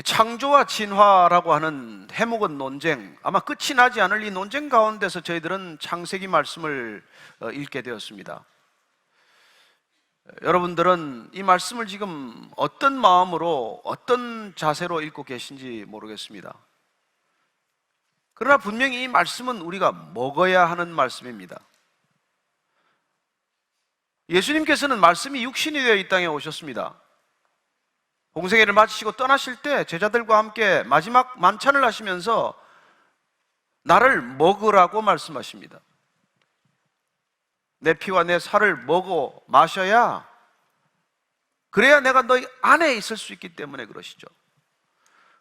창조와 진화라고 하는 해묵은 논쟁, 아마 끝이 나지 않을 이 논쟁 가운데서 저희들은 창세기 말씀을 읽게 되었습니다. 여러분들은 이 말씀을 지금 어떤 마음으로, 어떤 자세로 읽고 계신지 모르겠습니다. 그러나 분명히 이 말씀은 우리가 먹어야 하는 말씀입니다. 예수님께서는 말씀이 육신이 되어 이 땅에 오셨습니다. 공생애를 마치시고 떠나실 때 제자들과 함께 마지막 만찬을 하시면서 나를 먹으라고 말씀하십니다. 내 피와 내 살을 먹어 마셔야, 그래야 내가 너희 안에 있을 수 있기 때문에 그러시죠.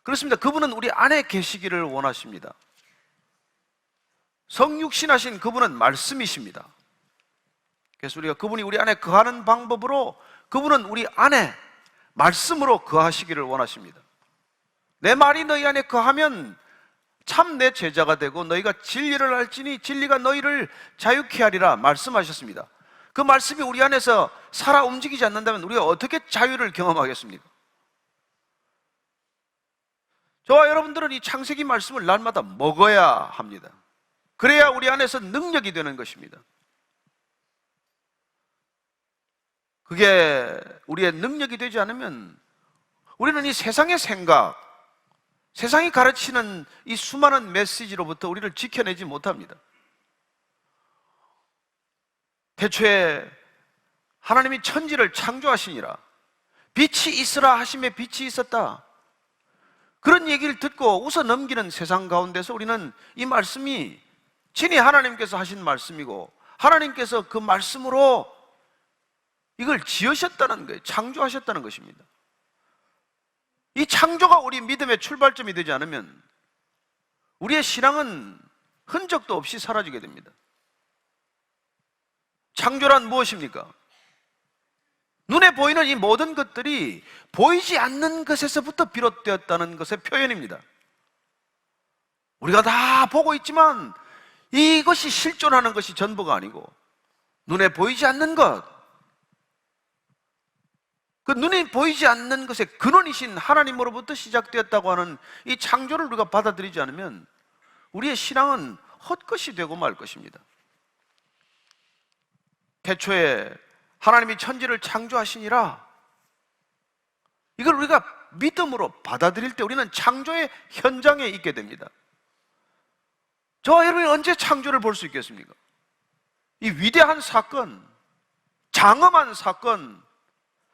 그렇습니다. 그분은 우리 안에 계시기를 원하십니다. 성육신하신 그분은 말씀이십니다. 그래서 우리가 그분이 우리 안에 거하는 방법으로, 그분은 우리 안에 말씀으로 거하시기를 원하십니다. 내 말이 너희 안에 거하면 참 내 제자가 되고 너희가 진리를 알지니 진리가 너희를 자유케 하리라 말씀하셨습니다. 그 말씀이 우리 안에서 살아 움직이지 않는다면 우리가 어떻게 자유를 경험하겠습니까? 저와 여러분들은 이 창세기 말씀을 날마다 먹어야 합니다. 그래야 우리 안에서 능력이 되는 것입니다. 그게 우리의 능력이 되지 않으면 우리는 이 세상의 생각, 세상이 가르치는 이 수많은 메시지로부터 우리를 지켜내지 못합니다. 태초에 하나님이 천지를 창조하시니라 빛이 있으라 하심에 빛이 있었다, 그런 얘기를 듣고 웃어 넘기는 세상 가운데서 우리는 이 말씀이 친히 하나님께서 하신 말씀이고 하나님께서 그 말씀으로 이걸 지으셨다는 거예요. 창조하셨다는 것입니다. 이 창조가 우리 믿음의 출발점이 되지 않으면 우리의 신앙은 흔적도 없이 사라지게 됩니다. 창조란 무엇입니까? 눈에 보이는 이 모든 것들이 보이지 않는 것에서부터 비롯되었다는 것의 표현입니다. 우리가 다 보고 있지만 이것이 실존하는 것이 전부가 아니고 눈에 보이지 않는 것, 그 눈에 보이지 않는 것의 근원이신 하나님으로부터 시작되었다고 하는 이 창조를 우리가 받아들이지 않으면 우리의 신앙은 헛것이 되고 말 것입니다. 태초에 하나님이 천지를 창조하시니라, 이걸 우리가 믿음으로 받아들일 때 우리는 창조의 현장에 있게 됩니다. 저와 여러분이 언제 창조를 볼 수 있겠습니까? 이 위대한 사건, 장엄한 사건,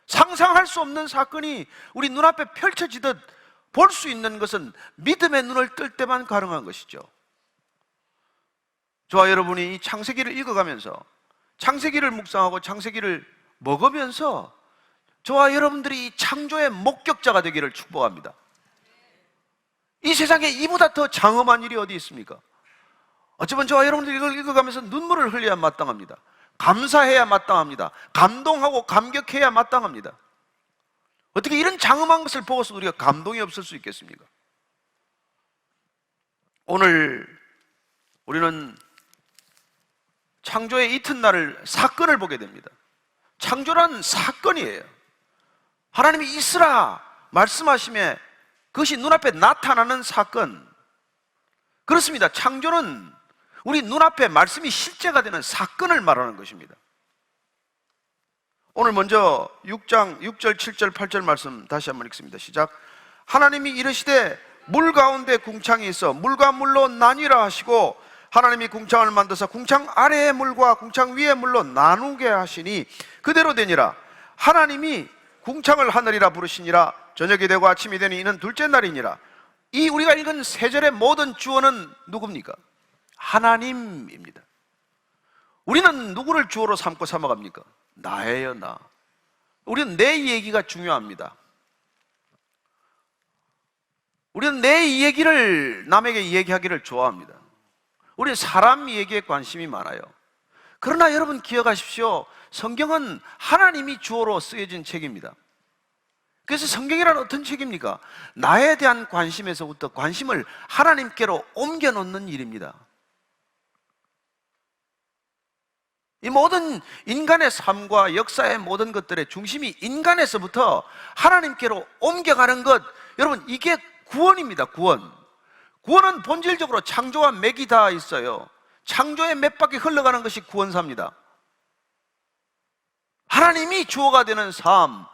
상상할 수 없는 사건이 우리 눈앞에 펼쳐지듯 볼 수 있는 것은 믿음의 눈을 뜰 때만 가능한 것이죠. 저와 여러분이 이 창세기를 읽어가면서, 창세기를 묵상하고 창세기를 먹으면서 저와 여러분들이 이 창조의 목격자가 되기를 축복합니다. 이 세상에 이보다 더 장엄한 일이 어디 있습니까? 어쩌면 저와 여러분들이 이걸 읽어가면서 눈물을 흘려야 마땅합니다. 감사해야 마땅합니다. 감동하고 감격해야 마땅합니다. 어떻게 이런 장엄한 것을 보고서 우리가 감동이 없을 수 있겠습니까? 오늘 우리는 창조의 이튿날을, 사건을 보게 됩니다. 창조란 사건이에요. 하나님이 있으라 말씀하심에 그것이 눈앞에 나타나는 사건. 그렇습니다. 창조는 우리 눈앞에 말씀이 실제가 되는 사건을 말하는 것입니다. 오늘 먼저 6장 6절 7절 8절 말씀 다시 한번 읽습니다. 시작. 하나님이 이르시되 물 가운데 궁창이 있어 물과 물로 나뉘라 하시고 하나님이 궁창을 만드사 궁창 아래의 물과 궁창 위의 물로 나누게 하시니 그대로 되니라. 하나님이 궁창을 하늘이라 부르시니라. 저녁이 되고 아침이 되니 이는 둘째 날이니라. 이 우리가 읽은 세 절의 모든 주어는 누굽니까? 하나님입니다. 우리는 누구를 주어로 삼고 삼아갑니까? 나예요, 나. 우리는 내 얘기가 중요합니다. 우리는 내 얘기를 남에게 얘기하기를 좋아합니다. 우리는 사람 얘기에 관심이 많아요. 그러나 여러분 기억하십시오. 성경은 하나님이 주어로 쓰여진 책입니다. 그래서 성경이란 어떤 책입니까? 나에 대한 관심에서부터 관심을 하나님께로 옮겨놓는 일입니다. 이 모든 인간의 삶과 역사의 모든 것들의 중심이 인간에서부터 하나님께로 옮겨가는 것, 여러분, 이게 구원입니다. 구원은 본질적으로 창조와 맥이 다 있어요. 창조의 맥밖에 흘러가는 것이 구원사입니다. 하나님이 주어가 되는 삶,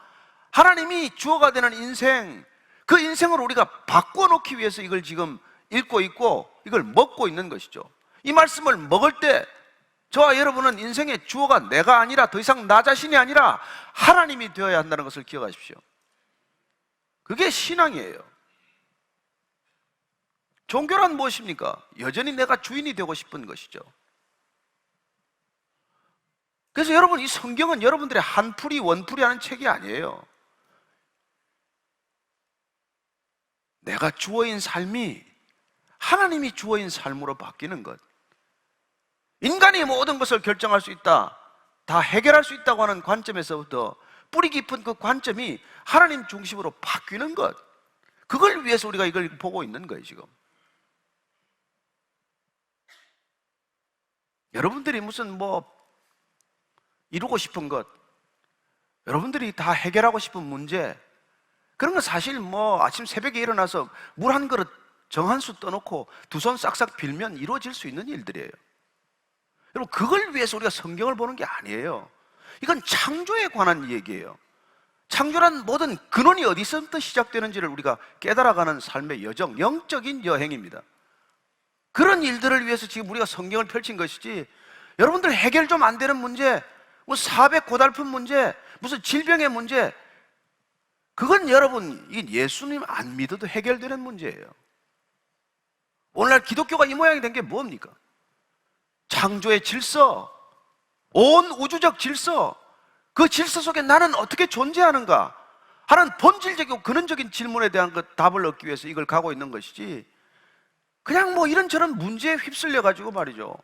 하나님이 주어가 되는 인생, 그 인생을 우리가 바꿔놓기 위해서 이걸 지금 읽고 있고 이걸 먹고 있는 것이죠. 이 말씀을 먹을 때 저와 여러분은 인생의 주어가 내가 아니라, 더 이상 나 자신이 아니라 하나님이 되어야 한다는 것을 기억하십시오. 그게 신앙이에요. 종교란 무엇입니까? 여전히 내가 주인이 되고 싶은 것이죠. 그래서 여러분, 이 성경은 여러분들의 한풀이 원풀이 하는 책이 아니에요. 내가 주어인 삶이 하나님이 주어인 삶으로 바뀌는 것, 인간이 모든 것을 결정할 수 있다, 다 해결할 수 있다고 하는 관점에서부터 뿌리 깊은 그 관점이 하나님 중심으로 바뀌는 것, 그걸 위해서 우리가 이걸 보고 있는 거예요. 지금 여러분들이 무슨 이루고 싶은 것, 여러분들이 다 해결하고 싶은 문제, 그런 건 사실 아침 새벽에 일어나서 물 한 그릇 정한수 떠놓고 두 손 싹싹 빌면 이루어질 수 있는 일들이에요. 여러분, 그걸 위해서 우리가 성경을 보는 게 아니에요. 이건 창조에 관한 얘기예요. 창조란 모든 근원이 어디서부터 시작되는지를 우리가 깨달아가는 삶의 여정, 영적인 여행입니다. 그런 일들을 위해서 지금 우리가 성경을 펼친 것이지, 여러분들 해결 좀 안 되는 문제, 사백 고달픈 문제, 무슨 질병의 문제, 그건 여러분, 이 예수님 안 믿어도 해결되는 문제예요. 오늘날 기독교가 이 모양이 된 게 뭡니까? 창조의 질서, 온 우주적 질서, 그 질서 속에 나는 어떻게 존재하는가 하는 본질적이고 근원적인 질문에 대한 답을 얻기 위해서 이걸 가고 있는 것이지, 그냥 이런저런 문제에 휩쓸려 가지고 말이죠,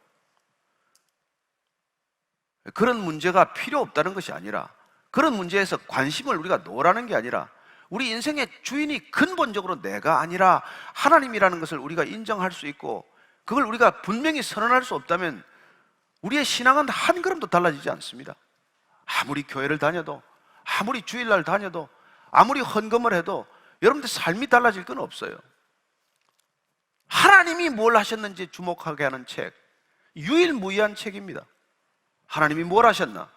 그런 문제가 필요 없다는 것이 아니라, 그런 문제에서 관심을 우리가 놓으라는 게 아니라, 우리 인생의 주인이 근본적으로 내가 아니라 하나님이라는 것을 우리가 인정할 수 있고, 그걸 우리가 분명히 선언할 수 없다면 우리의 신앙은 한 걸음도 달라지지 않습니다. 아무리 교회를 다녀도, 아무리 주일날 다녀도, 아무리 헌금을 해도 여러분들 삶이 달라질 건 없어요. 하나님이 뭘 하셨는지 주목하게 하는 책, 유일무이한 책입니다. 하나님이 뭘 하셨나?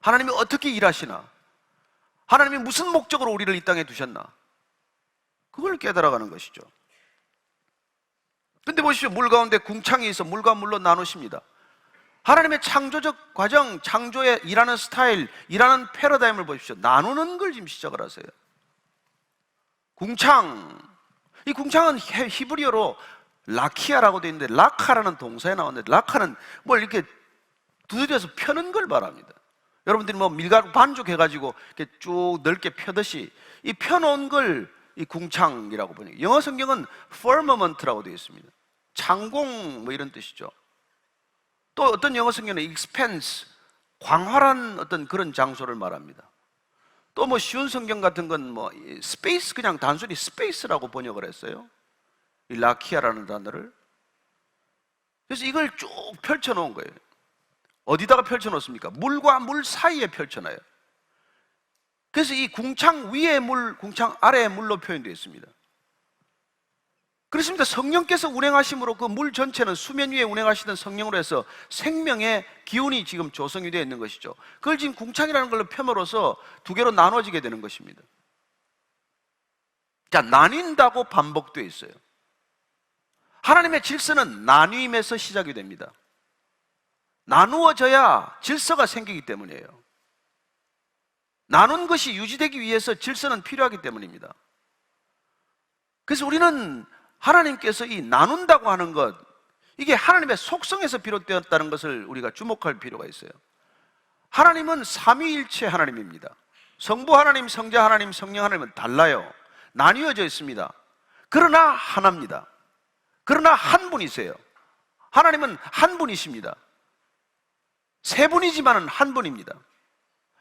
하나님이 어떻게 일하시나? 하나님이 무슨 목적으로 우리를 이 땅에 두셨나? 그걸 깨달아가는 것이죠. 근데 보십시오, 물 가운데 궁창이 있어 물과 물로 나누십니다. 하나님의 창조적 과정, 창조의 일하는 스타일, 일하는 패러다임을 보십시오. 나누는 걸 지금 시작을 하세요. 궁창, 이 궁창은 히브리어로 라키아라고 되어 있는데, 라카라는 동사에 나왔는데, 라카는 뭘 이렇게 두드려서 펴는 걸 말합니다. 여러분들이 밀가루 반죽해가지고 이렇게 쭉 넓게 펴듯이 이 펴놓은 걸 이 궁창이라고 보니, 영어 성경은 firmament라고 되어 있습니다. 창공 이런 뜻이죠. 또 어떤 영어 성경은 expanse, 광활한 어떤 그런 장소를 말합니다. 또 쉬운 성경 같은 건 space, 그냥 단순히 space라고 번역을 했어요. 이 라키아라는 단어를. 그래서 이걸 쭉 펼쳐놓은 거예요. 어디다가 펼쳐놓습니까? 물과 물 사이에 펼쳐놔요. 그래서 이 궁창 위의 물, 궁창 아래의 물로 표현되어 있습니다. 그렇습니다. 성령께서 운행하심으로 그 물 전체는 수면 위에 운행하시던 성령으로 해서 생명의 기운이 지금 조성이 되어 있는 것이죠. 그걸 지금 궁창이라는 걸로 펴으로써 두 개로 나눠지게 되는 것입니다. 자, 나뉜다고 반복되어 있어요. 하나님의 질서는 나뉘임에서 시작이 됩니다. 나누어져야 질서가 생기기 때문이에요. 나눈 것이 유지되기 위해서 질서는 필요하기 때문입니다. 그래서 우리는 하나님께서 이 나눈다고 하는 것, 이게 하나님의 속성에서 비롯되었다는 것을 우리가 주목할 필요가 있어요. 하나님은 삼위일체 하나님입니다. 성부 하나님, 성자 하나님, 성령 하나님은 달라요. 나뉘어져 있습니다. 그러나 하나입니다. 그러나 한 분이세요. 하나님은 한 분이십니다. 세 분이지만은 한 분입니다.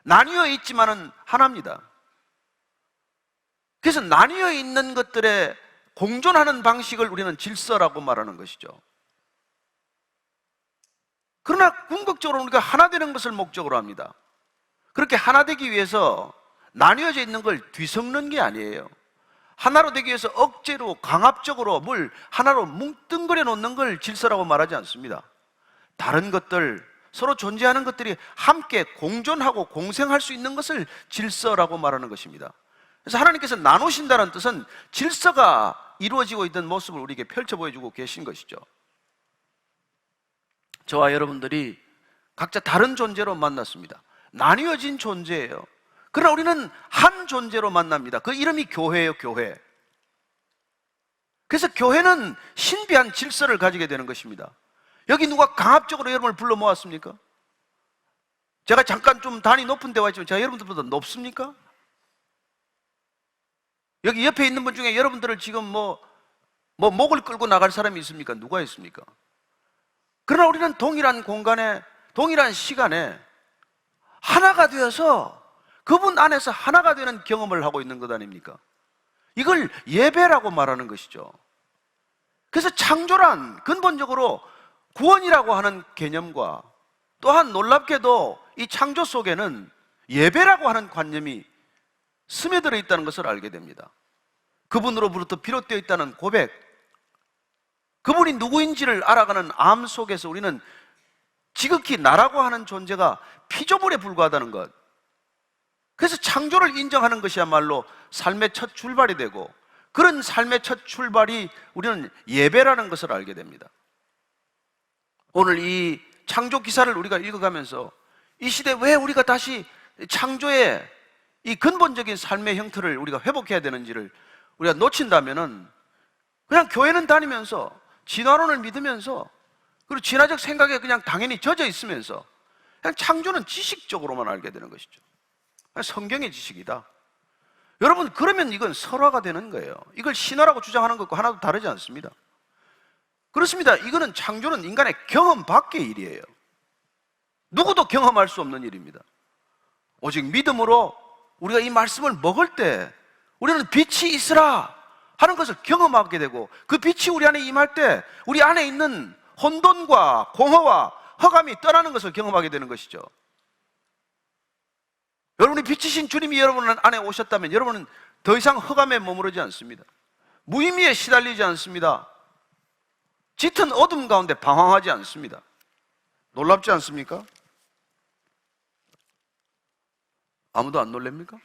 나뉘어 있지만은 하나입니다. 그래서 나뉘어 있는 것들의 공존하는 방식을 우리는 질서라고 말하는 것이죠. 그러나 궁극적으로 우리가 하나 되는 것을 목적으로 합니다. 그렇게 하나 되기 위해서 나뉘어져 있는 걸 뒤섞는 게 아니에요. 하나로 되기 위해서 억제로 강압적으로 뭘 하나로 뭉뚱그려 놓는 걸 질서라고 말하지 않습니다. 다른 것들, 서로 존재하는 것들이 함께 공존하고 공생할 수 있는 것을 질서라고 말하는 것입니다. 그래서 하나님께서 나누신다는 뜻은 질서가 이루어지고 있던 모습을 우리에게 펼쳐 보여주고 계신 것이죠. 저와 여러분들이 각자 다른 존재로 만났습니다. 나뉘어진 존재예요. 그러나 우리는 한 존재로 만납니다. 그 이름이 교회예요, 교회. 그래서 교회는 신비한 질서를 가지게 되는 것입니다. 여기 누가 강압적으로 여러분을 불러 모았습니까? 제가 잠깐 좀 단이 높은 데 왔지만 제가 여러분들보다 높습니까? 여기 옆에 있는 분 중에 여러분들을 지금 목을 끌고 나갈 사람이 있습니까? 누가 있습니까? 그러나 우리는 동일한 공간에, 동일한 시간에 하나가 되어서 그분 안에서 하나가 되는 경험을 하고 있는 것 아닙니까? 이걸 예배라고 말하는 것이죠. 그래서 창조란 근본적으로 구원이라고 하는 개념과 또한 놀랍게도 이 창조 속에는 예배라고 하는 관념이 스며들어 있다는 것을 알게 됩니다. 그분으로부터 비롯되어 있다는 고백, 그분이 누구인지를 알아가는 암 속에서 우리는 지극히 나라고 하는 존재가 피조물에 불과하다는 것, 그래서 창조를 인정하는 것이야말로 삶의 첫 출발이 되고, 그런 삶의 첫 출발이 우리는 예배라는 것을 알게 됩니다. 오늘 이 창조 기사를 우리가 읽어가면서 이 시대에 왜 우리가 다시 창조의 이 근본적인 삶의 형태를 우리가 회복해야 되는지를 우리가 놓친다면은 그냥 교회는 다니면서 진화론을 믿으면서 그리고 진화적 생각에 그냥 당연히 젖어 있으면서 그냥 창조는 지식적으로만 알게 되는 것이죠. 성경의 지식이다. 여러분, 그러면 이건 설화가 되는 거예요. 이걸 신화라고 주장하는 것과 하나도 다르지 않습니다. 그렇습니다. 이거는 창조는 인간의 경험 밖의 일이에요. 누구도 경험할 수 없는 일입니다. 오직 믿음으로 우리가 이 말씀을 먹을 때 우리는 빛이 있으라 하는 것을 경험하게 되고, 그 빛이 우리 안에 임할 때 우리 안에 있는 혼돈과 공허와 허감이 떠나는 것을 경험하게 되는 것이죠. 여러분이 빛이신 주님이 여러분 안에 오셨다면 여러분은 더 이상 허감에 머무르지 않습니다. 무의미에 시달리지 않습니다. 짙은 어둠 가운데 방황하지 않습니다. 놀랍지 않습니까? 아무도 안 놀랍니까?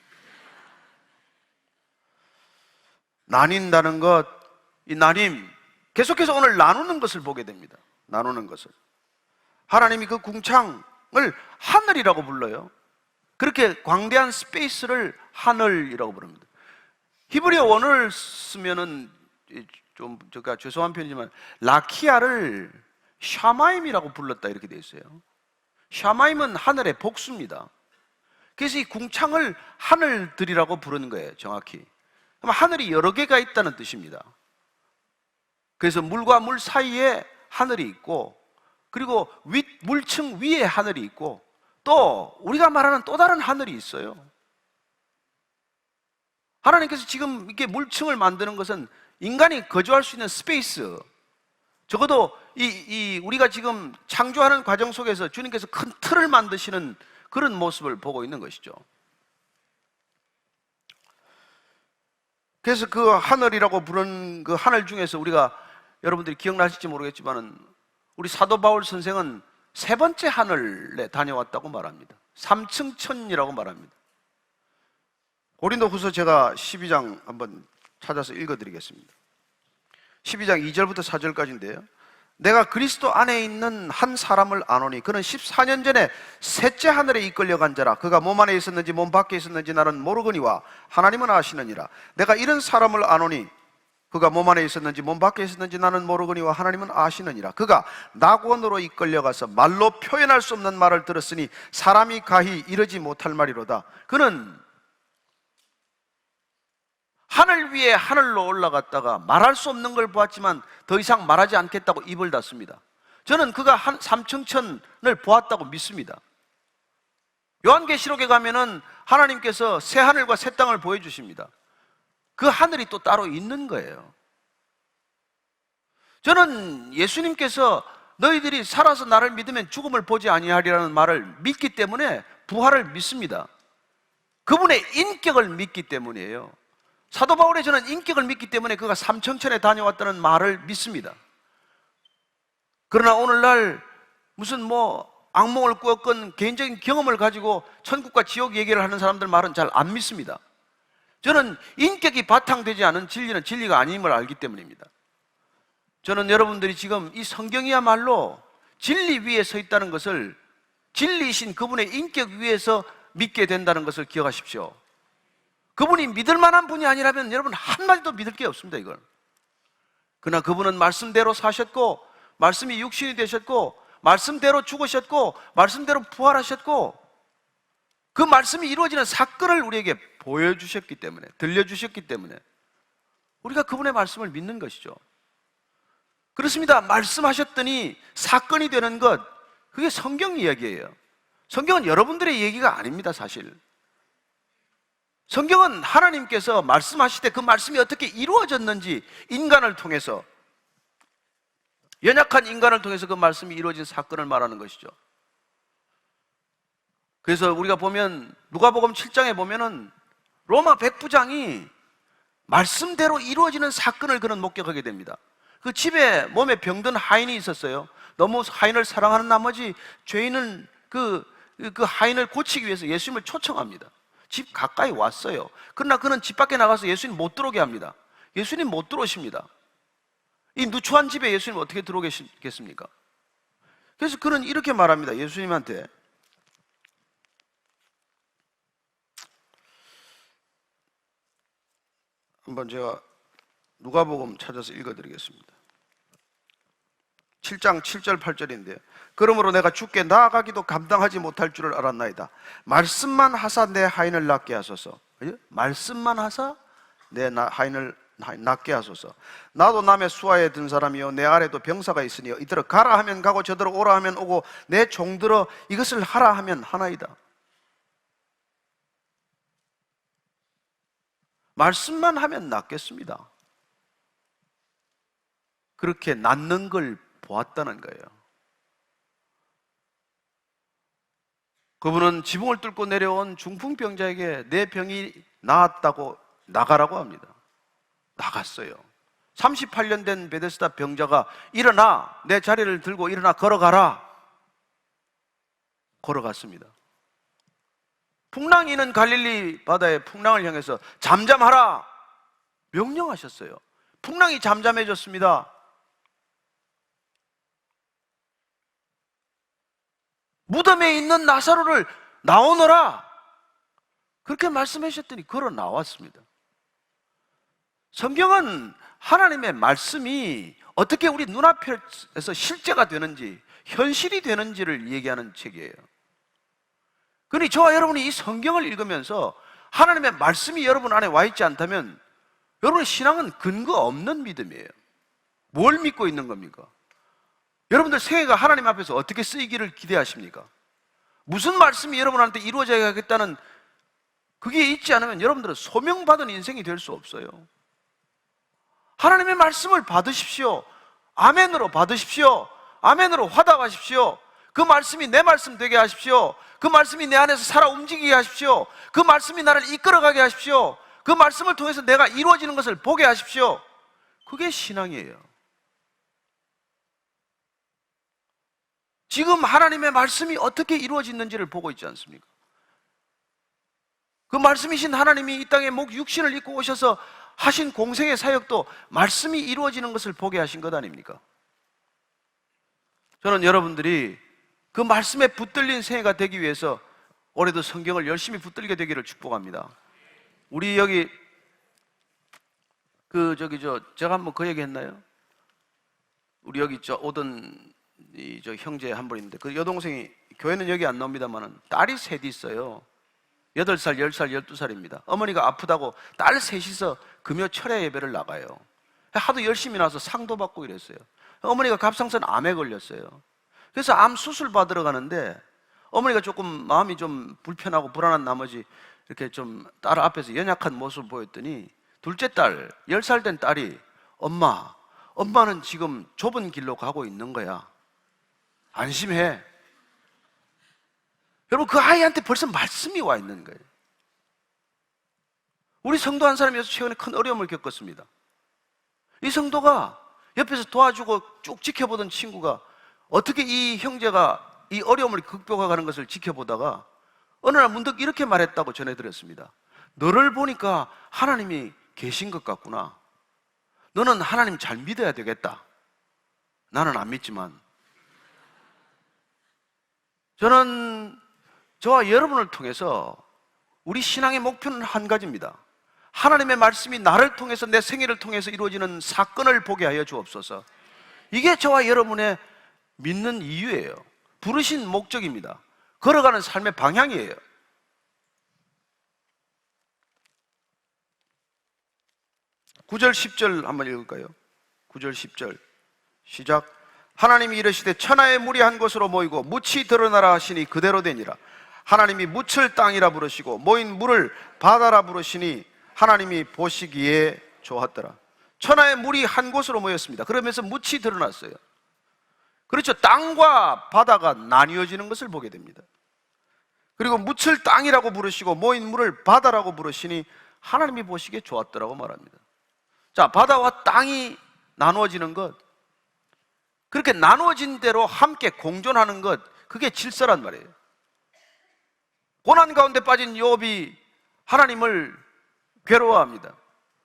나뉜다는 것, 이 나님, 계속해서 오늘 나누는 것을 보게 됩니다. 나누는 것을. 하나님이 그 궁창을 하늘이라고 불러요. 그렇게 광대한 스페이스를 하늘이라고 부릅니다. 히브리어 원어를 쓰면은 좀 제가 죄송한 편이지만 라키아를 샤마임이라고 불렀다 이렇게 되어 있어요. 샤마임은 하늘의 복수입니다. 그래서 이 궁창을 하늘들이라고 부르는 거예요, 정확히. 그럼 하늘이 여러 개가 있다는 뜻입니다. 그래서 물과 물 사이에 하늘이 있고, 그리고 물층 위에 하늘이 있고, 또 우리가 말하는 또 다른 하늘이 있어요. 하나님께서 지금 이렇게 물층을 만드는 것은 인간이 거주할 수 있는 스페이스, 적어도 우리가 지금 창조하는 과정 속에서 주님께서 큰 틀을 만드시는 그런 모습을 보고 있는 것이죠. 그래서 그 하늘이라고 부르는 그 하늘 중에서 우리가, 여러분들이 기억나실지 모르겠지만 우리 사도 바울 선생은 세 번째 하늘에 다녀왔다고 말합니다. 3층 천이라고 말합니다. 고린도후서 제가 12장 한번 찾아서 읽어드리겠습니다. 12장 2절부터 4절까지인데요. 내가 그리스도 안에 있는 한 사람을 아노니 그는 14년 전에 셋째 하늘에 이끌려간 자라. 그가 몸 안에 있었는지 몸 밖에 있었는지 나는 모르거니와 하나님은 아시느니라. 내가 이런 사람을 아노니 그가 몸 안에 있었는지 몸 밖에 있었는지 나는 모르거니와 하나님은 아시느니라. 그가 낙원으로 이끌려가서 말로 표현할 수 없는 말을 들었으니 사람이 가히 이르지 못할 말이로다. 그는 하늘 위에 하늘로 올라갔다가 말할 수 없는 걸 보았지만 더 이상 말하지 않겠다고 입을 닫습니다. 저는 그가 3층 천을 보았다고 믿습니다. 요한계시록에 가면은 하나님께서 새 하늘과 새 땅을 보여주십니다. 그 하늘이 또 따로 있는 거예요. 저는 예수님께서 너희들이 살아서 나를 믿으면 죽음을 보지 아니하리라는 말을 믿기 때문에 부활을 믿습니다. 그분의 인격을 믿기 때문이에요. 사도 바울의 저는 인격을 믿기 때문에 그가 삼청천에 다녀왔다는 말을 믿습니다. 그러나 오늘날 무슨 악몽을 꾸었건 개인적인 경험을 가지고 천국과 지옥 얘기를 하는 사람들 말은 잘 안 믿습니다. 저는 인격이 바탕되지 않은 진리는 진리가 아님을 알기 때문입니다. 저는 여러분들이 지금 이 성경이야말로 진리 위에 서 있다는 것을, 진리이신 그분의 인격 위에서 믿게 된다는 것을 기억하십시오. 그분이 믿을 만한 분이 아니라면 여러분 한마디도 믿을 게 없습니다, 이걸. 그러나 그분은 말씀대로 사셨고, 말씀이 육신이 되셨고, 말씀대로 죽으셨고, 말씀대로 부활하셨고, 그 말씀이 이루어지는 사건을 우리에게 보여주셨기 때문에, 들려주셨기 때문에 우리가 그분의 말씀을 믿는 것이죠. 그렇습니다. 말씀하셨더니 사건이 되는 것, 그게 성경 이야기예요. 성경은 여러분들의 얘기가 아닙니다, 사실. 성경은 하나님께서 말씀하실 때 그 말씀이 어떻게 이루어졌는지 인간을 통해서, 연약한 인간을 통해서 그 말씀이 이루어진 사건을 말하는 것이죠. 그래서 우리가 보면 누가복음 7장에 보면은 로마 백부장이 말씀대로 이루어지는 사건을 그는 목격하게 됩니다. 그 집에 몸에 병든 하인이 있었어요. 너무 하인을 사랑하는 나머지 죄인은 그 하인을 고치기 위해서 예수님을 초청합니다. 집 가까이 왔어요. 그러나 그는 집 밖에 나가서 예수님 못 들어오게 합니다. 예수님 못 들어오십니다. 이 누추한 집에 예수님 어떻게 들어오겠습니까? 그래서 그는 이렇게 말합니다. 예수님한테, 한번 제가 누가복음 찾아서 읽어드리겠습니다. 7장 7절 8절인데요. 그러므로 내가 주께 나아가기도 감당하지 못할 줄을 알았나이다. 말씀만 하사 내 하인을 낫게 하소서. 말씀만 하사 내 하인을 낫게 하소서. 나도 남의 수하에 든 사람이요 내 아래도 병사가 있으니 이들어 가라 하면 가고 저들어 오라 하면 오고 내 종들어 이것을 하라 하면 하나이다. 말씀만 하면 낫겠습니다. 그렇게 낫는 걸 보았다는 거예요. 그분은 지붕을 뚫고 내려온 중풍병자에게 내 병이 나았다고 나가라고 합니다. 나갔어요. 38년 된 베데스다 병자가 일어나, 내 자리를 들고 일어나 걸어가라. 걸어갔습니다. 풍랑이는 갈릴리 바다의 풍랑을 향해서 잠잠하라 명령하셨어요. 풍랑이 잠잠해졌습니다. 무덤에 있는 나사로를 나오너라 그렇게 말씀하셨더니 걸어 나왔습니다. 성경은 하나님의 말씀이 어떻게 우리 눈앞에서 실제가 되는지, 현실이 되는지를 얘기하는 책이에요. 그러니 저와 여러분이 이 성경을 읽으면서 하나님의 말씀이 여러분 안에 와 있지 않다면 여러분의 신앙은 근거 없는 믿음이에요. 뭘 믿고 있는 겁니까? 여러분들 생애가 하나님 앞에서 어떻게 쓰이기를 기대하십니까? 무슨 말씀이 여러분한테 이루어져야겠다는 그게 있지 않으면 여러분들은 소명받은 인생이 될 수 없어요. 하나님의 말씀을 받으십시오. 아멘으로 받으십시오. 아멘으로 화답하십시오. 그 말씀이 내 말씀 되게 하십시오. 그 말씀이 내 안에서 살아 움직이게 하십시오. 그 말씀이 나를 이끌어가게 하십시오. 그 말씀을 통해서 내가 이루어지는 것을 보게 하십시오. 그게 신앙이에요. 지금 하나님의 말씀이 어떻게 이루어지는지를 보고 있지 않습니까? 그 말씀이신 하나님이 이 땅에 육신을 입고 오셔서 하신 공생의 사역도 말씀이 이루어지는 것을 보게 하신 것 아닙니까? 저는 여러분들이 그 말씀에 붙들린 생애가 되기 위해서 올해도 성경을 열심히 붙들게 되기를 축복합니다. 우리 여기 제가 한번 그 얘기 했나요? 우리 여기 오던 형제 한 분 있는데 그 여동생이, 교회는 여기 안 나옵니다만은 딸이 셋이 있어요. 8살, 10살, 12살입니다. 어머니가 아프다고 딸 셋이서 금요 철야 예배를 나가요. 하도 열심히 나와서 상도 받고 이랬어요. 어머니가 갑상선 암에 걸렸어요. 그래서 암 수술 받으러 가는데 어머니가 조금 마음이 좀 불편하고 불안한 나머지 이렇게 좀 딸 앞에서 연약한 모습을 보였더니 둘째 딸, 10살 된 딸이 엄마는 지금 좁은 길로 가고 있는 거야. 안심해. 여러분, 그 아이한테 벌써 말씀이 와 있는 거예요. 우리 성도 한 사람이어서 최근에 큰 어려움을 겪었습니다. 이 성도가 옆에서 도와주고 쭉 지켜보던 친구가 어떻게 이 형제가 이 어려움을 극복해가는 것을 지켜보다가 어느 날 문득 이렇게 말했다고 전해드렸습니다. 너를 보니까 하나님이 계신 것 같구나. 너는 하나님 잘 믿어야 되겠다. 나는 안 믿지만. 저는 저와 여러분을 통해서 우리 신앙의 목표는 한 가지입니다. 하나님의 말씀이 나를 통해서 내 생애를 통해서 이루어지는 사건을 보게 하여 주옵소서. 이게 저와 여러분의 믿는 이유예요. 부르신 목적입니다. 걸어가는 삶의 방향이에요. 구절 10절 한번 읽을까요? 9절 10절 시작. 하나님이 이르시되 천하의 물이 한 곳으로 모이고 묻이 드러나라 하시니 그대로 되니라. 하나님이 묻을 땅이라 부르시고 모인 물을 바다라 부르시니 하나님이 보시기에 좋았더라. 천하의 물이 한 곳으로 모였습니다. 그러면서 묻이 드러났어요. 그렇죠. 땅과 바다가 나뉘어지는 것을 보게 됩니다. 그리고 묻을 땅이라고 부르시고 모인 물을 바다라고 부르시니 하나님이 보시기에 좋았더라고 말합니다. 자, 바다와 땅이 나누어지는 것, 그렇게 나누어진 대로 함께 공존하는 것, 그게 질서란 말이에요. 고난 가운데 빠진 욥이 하나님을 괴로워합니다.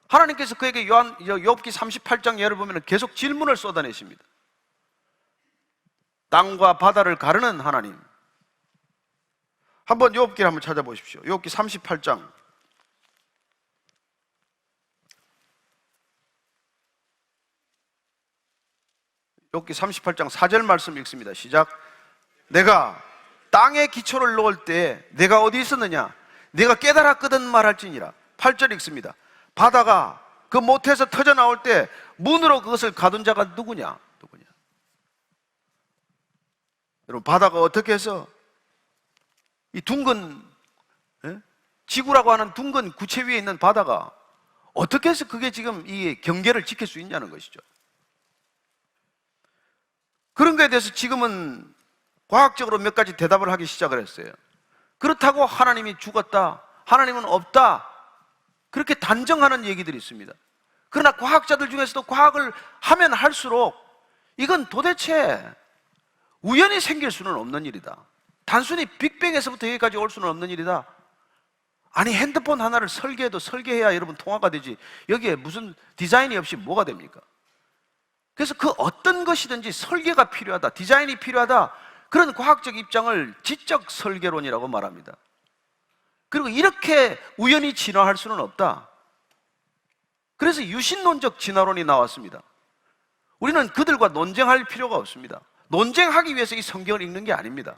하나님께서 그에게 욥기 38장 예를 보면 계속 질문을 쏟아내십니다. 땅과 바다를 가르는 하나님. 한번 욥기를 한번 찾아보십시오. 욥기 38장. 욥기 38장 4절 말씀 읽습니다. 시작. 내가 땅에 기초를 놓을 때 내가 어디 있었느냐? 내가 깨달았거든 말할지니라. 8절 읽습니다. 바다가 그 못에서 터져 나올 때 문으로 그것을 가둔 자가 누구냐? 여러분, 바다가 어떻게 해서 이 둥근 지구라고 하는 둥근 구체 위에 있는 바다가 어떻게 해서 그게 지금 이 경계를 지킬 수 있냐는 것이죠. 그런 거에 대해서 지금은 과학적으로 몇 가지 대답을 하기 시작을 했어요. 그렇다고 하나님이 죽었다, 하나님은 없다, 그렇게 단정하는 얘기들이 있습니다. 그러나 과학자들 중에서도 과학을 하면 할수록 이건 도대체 우연히 생길 수는 없는 일이다. 단순히 빅뱅에서부터 여기까지 올 수는 없는 일이다. 아니, 핸드폰 하나를 설계해도 설계해야 여러분 통화가 되지, 여기에 무슨 디자인이 없이 뭐가 됩니까? 그래서 그 어떤 것이든지 설계가 필요하다, 디자인이 필요하다, 그런 과학적 입장을 지적 설계론이라고 말합니다. 그리고 이렇게 우연히 진화할 수는 없다. 그래서 유신론적 진화론이 나왔습니다. 우리는 그들과 논쟁할 필요가 없습니다. 논쟁하기 위해서 이 성경을 읽는 게 아닙니다.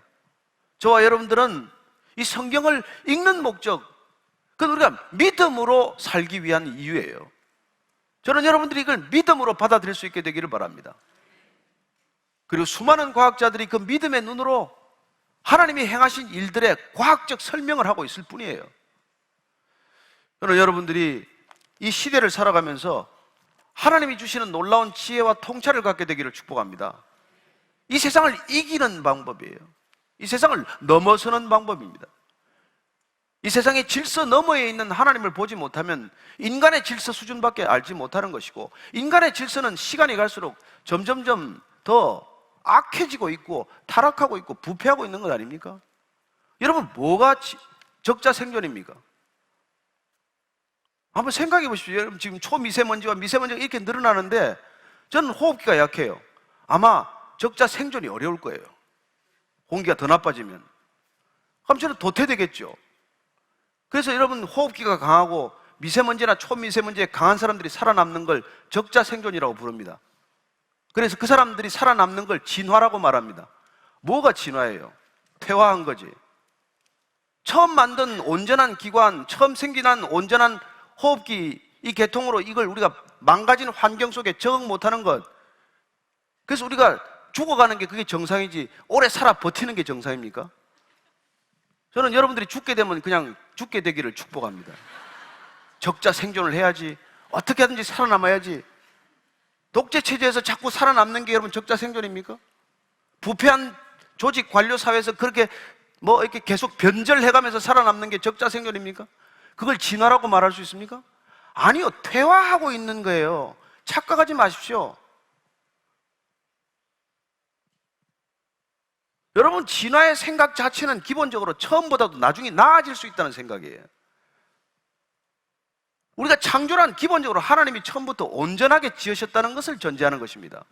저와 여러분들은 이 성경을 읽는 목적, 그건 우리가 믿음으로 살기 위한 이유예요. 저는 여러분들이 이걸 믿음으로 받아들일 수 있게 되기를 바랍니다. 그리고 수많은 과학자들이 그 믿음의 눈으로 하나님이 행하신 일들의 과학적 설명을 하고 있을 뿐이에요. 저는 여러분들이 이 시대를 살아가면서 하나님이 주시는 놀라운 지혜와 통찰을 갖게 되기를 축복합니다. 이 세상을 이기는 방법이에요. 이 세상을 넘어서는 방법입니다. 이 세상의 질서 너머에 있는 하나님을 보지 못하면 인간의 질서 수준밖에 알지 못하는 것이고, 인간의 질서는 시간이 갈수록 점점점 더 악해지고 있고 타락하고 있고 부패하고 있는 것 아닙니까? 여러분, 뭐가 적자 생존입니까? 한번 생각해 보십시오. 여러분, 지금 초미세먼지와 미세먼지가 이렇게 늘어나는데 저는 호흡기가 약해요. 아마 적자 생존이 어려울 거예요. 공기가 더 나빠지면. 그럼 저는 도태되겠죠. 그래서 여러분, 호흡기가 강하고 미세먼지나 초미세먼지에 강한 사람들이 살아남는 걸 적자 생존이라고 부릅니다. 그래서 그 사람들이 살아남는 걸 진화라고 말합니다. 뭐가 진화예요? 퇴화한 거지. 처음 만든 온전한 기관, 처음 생겨난 온전한 호흡기, 이 계통으로 이걸 우리가 망가진 환경 속에 적응 못하는 것, 그래서 우리가 죽어가는 게 그게 정상이지 오래 살아 버티는 게 정상입니까? 저는 여러분들이 죽게 되면 그냥 죽게 되기를 축복합니다. 적자 생존을 해야지, 어떻게 하든지 살아남아야지. 독재 체제에서 자꾸 살아남는 게 여러분 적자 생존입니까? 부패한 조직 관료 사회에서 그렇게 이렇게 계속 변절해가면서 살아남는 게 적자 생존입니까? 그걸 진화라고 말할 수 있습니까? 아니요, 퇴화하고 있는 거예요. 착각하지 마십시오. 여러분, 진화의 생각 자체는 기본적으로 처음보다도 나중에 나아질 수 있다는 생각이에요. 우리가 창조란 기본적으로 하나님이 처음부터 온전하게 지으셨다는 것을 전제하는 것입니다.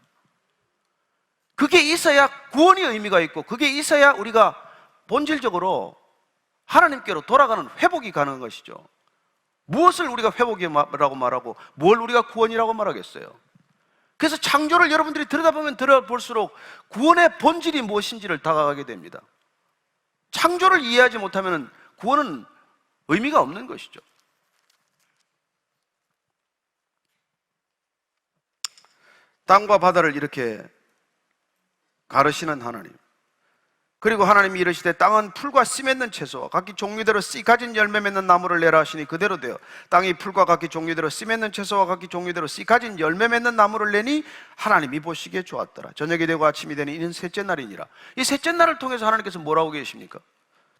그게 있어야 구원의 의미가 있고, 그게 있어야 우리가 본질적으로 하나님께로 돌아가는 회복이 가능한 것이죠. 무엇을 우리가 회복이라고 말하고 뭘 우리가 구원이라고 말하겠어요? 그래서 창조를 여러분들이 들여다보면 들여볼수록 구원의 본질이 무엇인지를 다가가게 됩니다. 창조를 이해하지 못하면 구원은 의미가 없는 것이죠. 땅과 바다를 이렇게 가르시는 하나님, 그리고 하나님이 이르시되 땅은 풀과 씨 맺는 채소와 각기 종류대로 씨 가진 열매 맺는 나무를 내라 하시니 그대로 되어 땅이 풀과 각기 종류대로 씨 맺는 채소와 각기 종류대로 씨 가진 열매 맺는 나무를 내니 하나님이 보시기에 좋았더라. 저녁이 되고 아침이 되니 이는 셋째 날이니라. 이 셋째 날을 통해서 하나님께서 뭐라고 계십니까?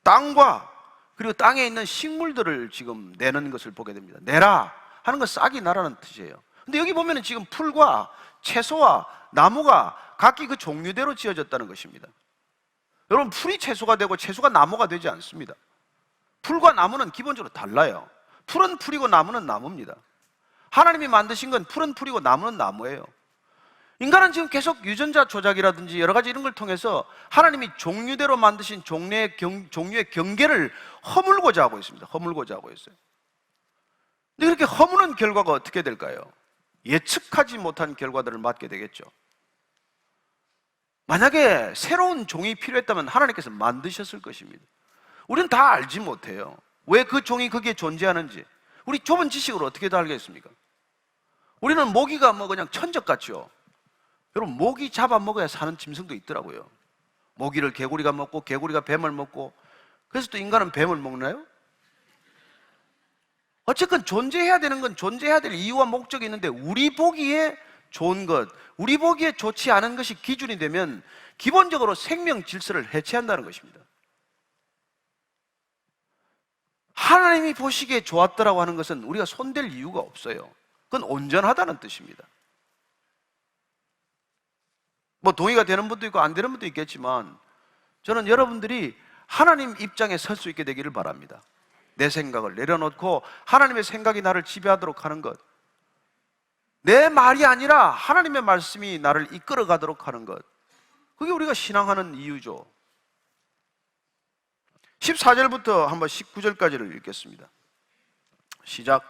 땅과 그리고 땅에 있는 식물들을 지금 내는 것을 보게 됩니다. 내라 하는 건 싹이 나라는 뜻이에요. 근데 여기 보면은 지금 풀과 채소와 나무가 각기 그 종류대로 지어졌다는 것입니다. 여러분, 풀이 채소가 되고 채소가 나무가 되지 않습니다. 풀과 나무는 기본적으로 달라요. 풀은 풀이고 나무는 나무입니다. 하나님이 만드신 건 풀은 풀이고 나무는 나무예요. 인간은 지금 계속 유전자 조작이라든지 여러 가지 이런 걸 통해서 하나님이 종류대로 만드신 종류의 경계를 허물고자 하고 있습니다. 허물고자 하고 있어요. 근데 그렇게 허무는 결과가 어떻게 될까요? 예측하지 못한 결과들을 맞게 되겠죠. 만약에 새로운 종이 필요했다면 하나님께서 만드셨을 것입니다. 우리는 다 알지 못해요. 왜 그 종이 거기에 존재하는지. 우리 좁은 지식으로 어떻게 다 알겠습니까? 우리는 모기가 뭐 그냥 천적같죠. 여러분, 모기 잡아먹어야 사는 짐승도 있더라고요. 모기를 개구리가 먹고 개구리가 뱀을 먹고, 그래서 또 인간은 뱀을 먹나요? 어쨌든 존재해야 되는 건 존재해야 될 이유와 목적이 있는데, 우리 보기에 좋은 것, 우리 보기에 좋지 않은 것이 기준이 되면 기본적으로 생명 질서를 해체한다는 것입니다. 하나님이 보시기에 좋았더라고 하는 것은 우리가 손댈 이유가 없어요. 그건 온전하다는 뜻입니다. 뭐 동의가 되는 분도 있고 안 되는 분도 있겠지만, 저는 여러분들이 하나님 입장에 설 수 있게 되기를 바랍니다. 내 생각을 내려놓고 하나님의 생각이 나를 지배하도록 하는 것, 내 말이 아니라 하나님의 말씀이 나를 이끌어 가도록 하는 것, 그게 우리가 신앙하는 이유죠. 14절부터 한번 19절까지를 읽겠습니다. 시작.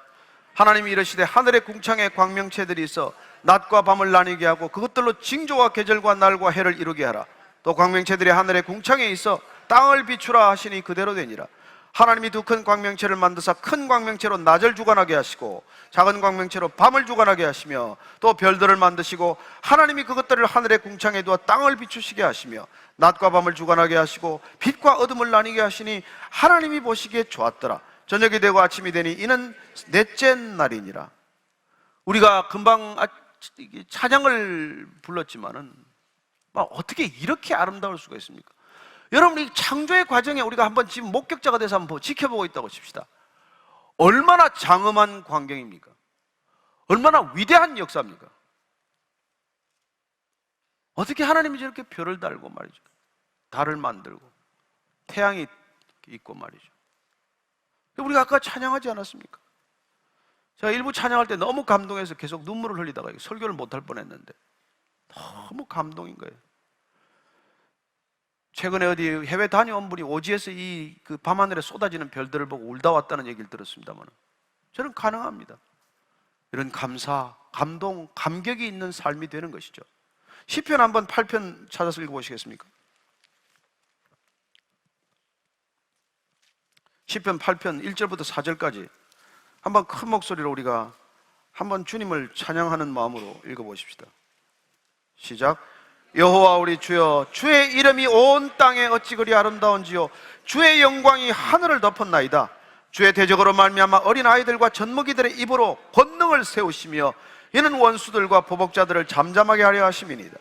하나님이 이르시되 하늘의 궁창에 광명체들이 있어 낮과 밤을 나뉘게 하고 그것들로 징조와 계절과 날과 해를 이루게 하라. 또 광명체들이 하늘의 궁창에 있어 땅을 비추라 하시니 그대로 되니라. 하나님이 두 큰 광명체를 만드사 큰 광명체로 낮을 주관하게 하시고 작은 광명체로 밤을 주관하게 하시며 또 별들을 만드시고 하나님이 그것들을 하늘의 궁창에 두어 땅을 비추시게 하시며 낮과 밤을 주관하게 하시고 빛과 어둠을 나뉘게 하시니 하나님이 보시기에 좋았더라. 저녁이 되고 아침이 되니 이는 넷째 날이니라. 우리가 금방 찬양을 불렀지만은 어떻게 이렇게 아름다울 수가 있습니까? 여러분, 이 창조의 과정에 우리가 한번 지금 목격자가 돼서 한번 지켜보고 있다고 칩시다. 얼마나 장엄한 광경입니까? 얼마나 위대한 역사입니까? 어떻게 하나님이 저렇게 별을 달고 말이죠, 달을 만들고 태양이 있고 말이죠. 우리가 아까 찬양하지 않았습니까? 제가 일부 찬양할 때 너무 감동해서 계속 눈물을 흘리다가 설교를 못할 뻔했는데 너무 감동인 거예요. 최근에 어디 해외 다녀온 분이 오지에서 이 그 밤하늘에 쏟아지는 별들을 보고 울다 왔다는 얘기를 들었습니다만, 저는 가능합니다. 이런 감사, 감동, 감격이 있는 삶이 되는 것이죠. 시편 한번 8편 찾아서 읽어보시겠습니까? 시편 8편 1절부터 4절까지 한번 큰 목소리로 우리가 한번 주님을 찬양하는 마음으로 읽어보십시다. 시작. 여호와 우리 주여, 주의 이름이 온 땅에 어찌 그리 아름다운지요, 주의 영광이 하늘을 덮었나이다. 주의 대적으로 말미암아 어린 아이들과 젖먹이들의 입으로 권능을 세우시며 이는 원수들과 보복자들을 잠잠하게 하려 하심이니이다.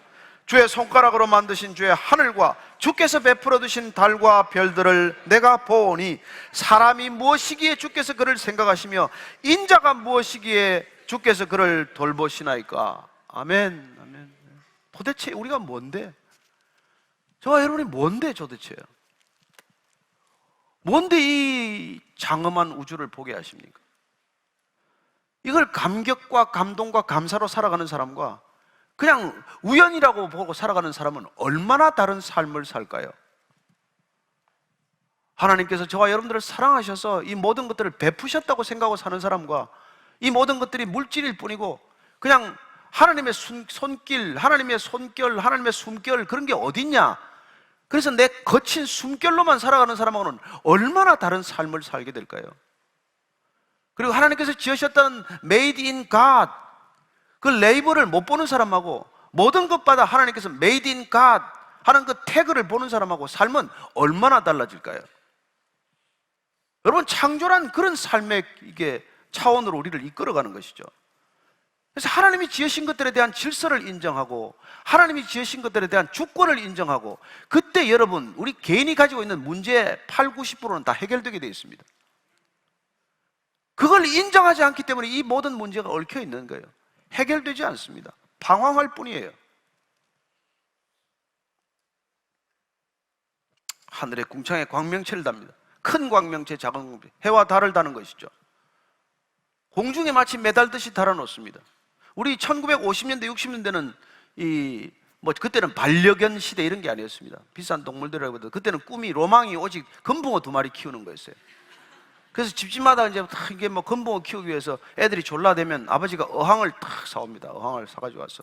주의 손가락으로 만드신 주의 하늘과 주께서 베풀어 두신 달과 별들을 내가 보니 사람이 무엇이기에 주께서 그를 생각하시며 인자가 무엇이기에 주께서 그를 돌보시나이까. 아멘. 아멘. 도대체 우리가 뭔데? 저와 여러분이 뭔데 도대체? 뭔데 이 장엄한 우주를 보게 하십니까? 이걸 감격과 감동과 감사로 살아가는 사람과 그냥 우연이라고 보고 살아가는 사람은 얼마나 다른 삶을 살까요? 하나님께서 저와 여러분들을 사랑하셔서 이 모든 것들을 베푸셨다고 생각하고 사는 사람과 이 모든 것들이 물질일 뿐이고 그냥 하나님의 손길, 하나님의 손결, 하나님의 숨결 그런 게 어딨냐? 그래서 내 거친 숨결로만 살아가는 사람하고는 얼마나 다른 삶을 살게 될까요? 그리고 하나님께서 지으셨던 Made in God 그 레이블을 못 보는 사람하고 모든 것마다 하나님께서 Made in God 하는 그 태그를 보는 사람하고 삶은 얼마나 달라질까요? 여러분, 창조란 그런 삶의 이게 차원으로 우리를 이끌어가는 것이죠. 그래서 하나님이 지으신 것들에 대한 질서를 인정하고 하나님이 지으신 것들에 대한 주권을 인정하고 그때 여러분 우리 개인이 가지고 있는 문제의 8, 90%는 다 해결되게 되어 있습니다. 그걸 인정하지 않기 때문에 이 모든 문제가 얽혀 있는 거예요. 해결되지 않습니다. 방황할 뿐이에요. 하늘의 궁창에 광명체를 답니다. 큰 광명체, 작은 광명체, 해와 달을 다는 것이죠. 공중에 마치 매달듯이 달아놓습니다. 우리 1950년대, 60년대는 그때는 반려견 시대 이런 게 아니었습니다. 비싼 동물들이라고 해도 그때는 꿈이, 로망이 오직 금붕어 2마리 키우는 거였어요. 그래서 집집마다 이제 이게 금붕어 키우기 위해서 애들이 졸라대면 아버지가 어항을 탁 사옵니다. 어항을 사가지고 와서